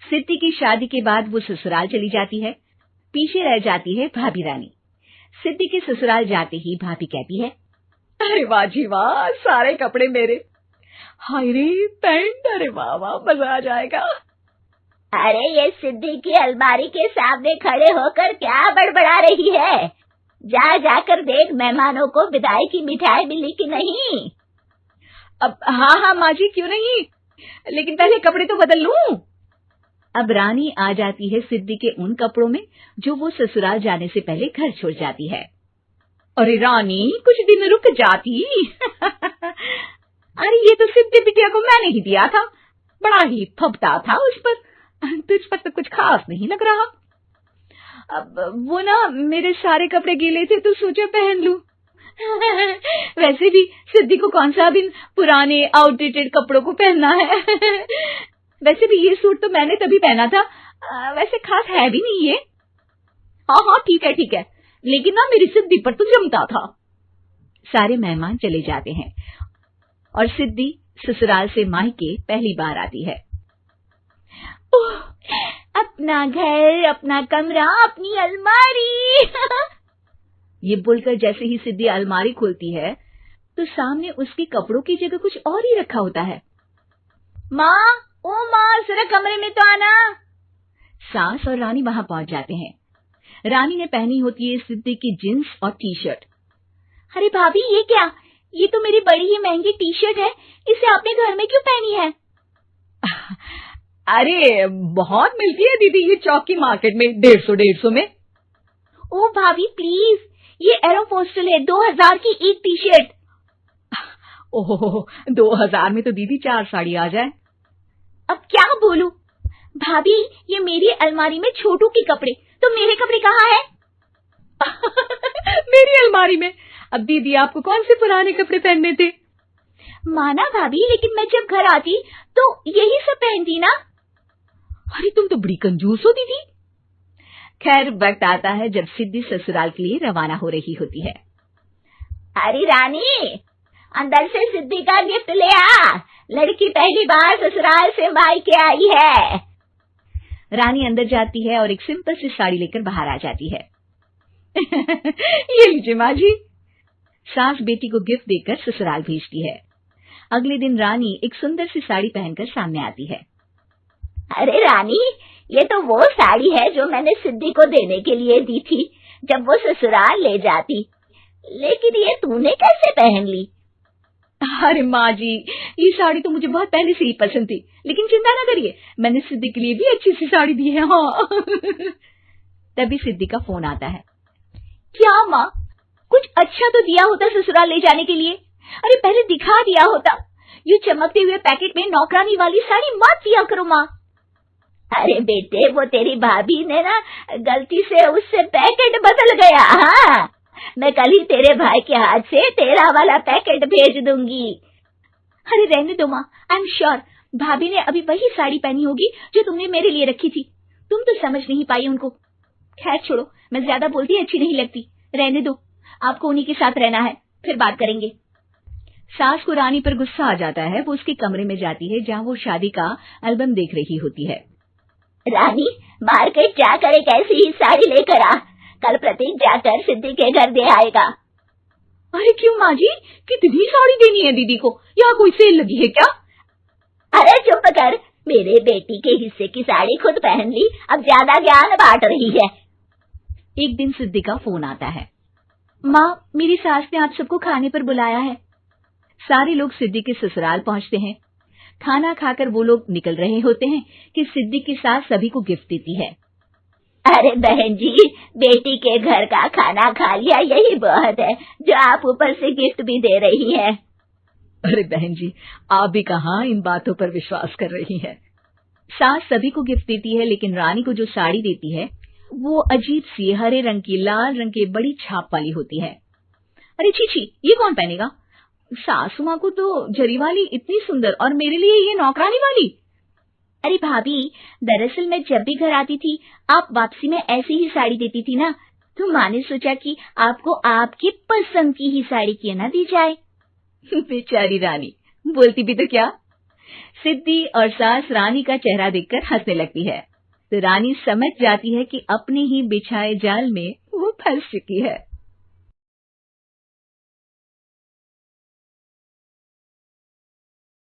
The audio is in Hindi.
सिद्धि की शादी के बाद वो ससुराल चली जाती है। पीछे रह जाती है भाभी रानी। सिद्धि के ससुराल जाते ही भाभी कहती है, अरे वाह जी वाह, सारे कपड़े मेरे। हाय रे पैंट, अरे वाह वाह, मजा आ जाएगा। अरे ये सिद्धि की अलमारी के सामने खड़े होकर क्या बड़बड़ा रही है? जा जाकर देख मेहमानों को विदाई की मिठाई मिली कि नहीं। अब हाँ माँ जी, क्यों नहीं, लेकिन पहले कपड़े तो बदल लूं। अब रानी आ जाती है सिद्धि के उन कपड़ों में जो वो ससुराल जाने से पहले घर छोड़ जाती है। अरे रानी, कुछ दिन रुक जाती। अरे ये तो सिद्धि बिटिया को मैंने ही दिया था, बड़ा ही फबता था उस पर, तुझ पर तो कुछ खास नहीं लग रहा। अब वो ना मेरे सारे कपड़े गीले थे तो सोचा पहन लूं। वैसे भी सिद्धि को कौन सा भी पुराने आउटडेटेड कपड़ों को पहनना है। वैसे भी ये सूट तो मैंने तभी पहना था, वैसे खास है भी नहीं ये। हाँ ठीक है, लेकिन ना मेरी सिद्धि पर तो जमता था। सारे मेहमान चले जाते हैं और सिद्धि ससुराल से मायके पहली बार आती है। ओह, अपना घर, अपना कमरा, अपनी अलमारी। ये बोलकर जैसे ही सिद्धि अलमारी खोलती है तो सामने उसके कपड़ों की जगह कुछ और ही रखा होता है। माँ, ओ माँ, जरा कमरे में तो आना। सास और रानी वहां पहुंच जाते हैं। रानी ने पहनी होती है सिद्धि की जींस और टी शर्ट। अरे भाभी, ये क्या? ये तो मेरी बड़ी ही महंगी टी शर्ट है, इसे आपने घर में क्यों पहनी है? अरे बहुत मिलती है दीदी ये चौक की मार्केट में, 150 में। ओ भाभी प्लीज, ये एरोपोस्टल है, 2000 की एक टी शर्ट। ओह, 2000 में तो दीदी 4 साड़ी आ जाए। अब क्या बोलूं भाभी, ये मेरी अलमारी में छोटू के कपड़े, तो मेरे कपड़े कहाँ हैं? मेरी अलमारी में? अब दीदी आपको कौन से पुराने कपड़े पहनने थे? माना भाभी, लेकिन मैं जब घर आती तो यही सब पहनती ना। अरे तुम तो बड़ी कंजूस हो दीदी। खैर, वक्त आता है जब सिद्धि ससुराल के लिए रवाना हो रही होती है। अरे रानी, अंदर से सिद्धि का गिफ्ट ले आ, लड़की पहली बार ससुराल से मायके आई है। रानी अंदर जाती है और एक सिंपल सी साड़ी लेकर बाहर आ जाती है। ये लीजिए माँ जी। सास बेटी को गिफ्ट देकर ससुराल भेजती है। अगले दिन रानी एक सुंदर सी साड़ी पहनकर सामने आती है। अरे रानी, ये तो वो साड़ी है जो मैंने सिद्धि को देने के लिए दी थी जब वो ससुराल ले जाती, लेकिन ये तूने कैसे पहन ली? अरे माँ जी, ये साड़ी तो मुझे बहुत पहले से ही पसंद थी, लेकिन चिंता न करिए, मैंने सिद्धि के लिए भी अच्छी सी साड़ी दी है। हाँ। तभी सिद्धि का फोन आता है। क्या माँ, कुछ अच्छा तो दिया होता ससुराल ले जाने के लिए, अरे पहले दिखा दिया होता। ये चमकते हुए पैकेट में नौकरानी वाली साड़ी मत दिया करो माँ। अरे बेटे, वो तेरी भाभी ने ना गलती से उससे पैकेट बदल गया। हाँ, मैं कल ही तेरे भाई के हाथ से तेरा वाला पैकेट भेज दूंगी। अरे रहने दो माँ, आई एम श्योर भाभी ने अभी वही साड़ी पहनी होगी जो तुमने मेरे लिए रखी थी, तुम तो समझ नहीं पाई उनको। खैर छोड़ो, मैं ज्यादा बोलती अच्छी नहीं लगती, रहने दो, आपको उन्हीं के साथ रहना है, फिर बात करेंगे। सास को रानी पर गुस्सा आ जाता है। वो उसके कमरे में जाती है जहाँ वो शादी का एल्बम देख रही होती है। रानी, मार्केट जाकर एक ऐसी ही साड़ी लेकर आ, कल प्रतीक जाकर सिद्धि के घर दे आएगा। अरे क्यों माँ जी, कितनी साड़ी देनी है दीदी को, यहाँ कोई सेल लगी है क्या? अरे चुप कर, मेरे बेटी के हिस्से की साड़ी खुद पहन ली, अब ज्यादा ज्ञान बांट रही है। एक दिन सिद्धि का फोन आता है। माँ, मेरी सास ने आप सबको खाने पर बुलाया है। सारे लोग सिद्धि के ससुराल पहुंचते हैं। खाना खाकर वो लोग निकल रहे होते हैं कि सिद्धि की सास सभी को गिफ्ट देती है। अरे बहन जी, बेटी के घर का खाना खा लिया, यही बहुत है जो आप ऊपर से गिफ्ट भी दे रही हैं। अरे बहन जी, आप भी कहाँ इन बातों पर विश्वास कर रही हैं। सास सभी को गिफ्ट देती है, लेकिन रानी को जो साड़ी देती है वो अजीब सी हरे रंग की, लाल रंग की बड़ी छाप वाली होती है। अरे छी, ये कौन पहनेगा? सासू माँ को तो जरी वाली इतनी सुंदर, और मेरे लिए ये नौकरानी वाली। अरे भाभी, दरअसल मैं जब भी घर आती थी आप वापसी में ऐसी ही साड़ी देती थी ना, तो माँ ने सोचा कि आपको आपकी पसंद की ही साड़ी क्यों ना दी जाए। बेचारी रानी, बोलती भी तो क्या। सिद्धि और सास रानी का चेहरा देखकर हंसने लगती है, तो रानी समझ जाती है कि अपने ही बिछाए जाल में वो फंस चुकी है।